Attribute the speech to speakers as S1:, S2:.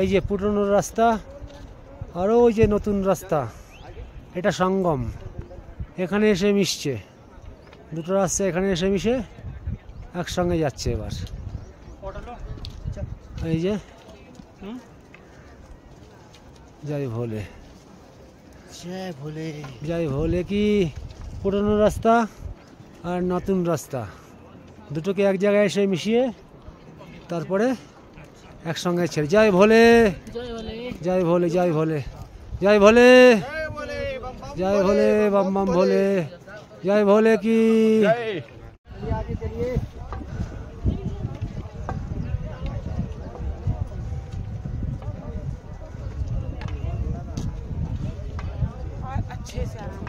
S1: এই যে পুরনো রাস্তা আর ওই যে নতুন রাস্তা, এটা সঙ্গম, এখানে এসে মিশছে, দুটো রাস্তা এখানে এসে মিশে একসঙ্গে যাচ্ছে। এবার এই যে জয় ভোলে,
S2: জয় ভোলে,
S1: জয় ভোলে। কি পুরনো রাস্তা আর নতুন রাস্তা দুটোকে এক জায়গায় এসে মিশিয়ে তারপরে একসঙ্গে ছেড়ে। জয় ভোলে, জয় ভোলে, জয় ভোলে, জয় ভোলে, জয় ভোলে, বম বম ভোলে, জয় ভোলে কি।
S3: अच्छे से आराम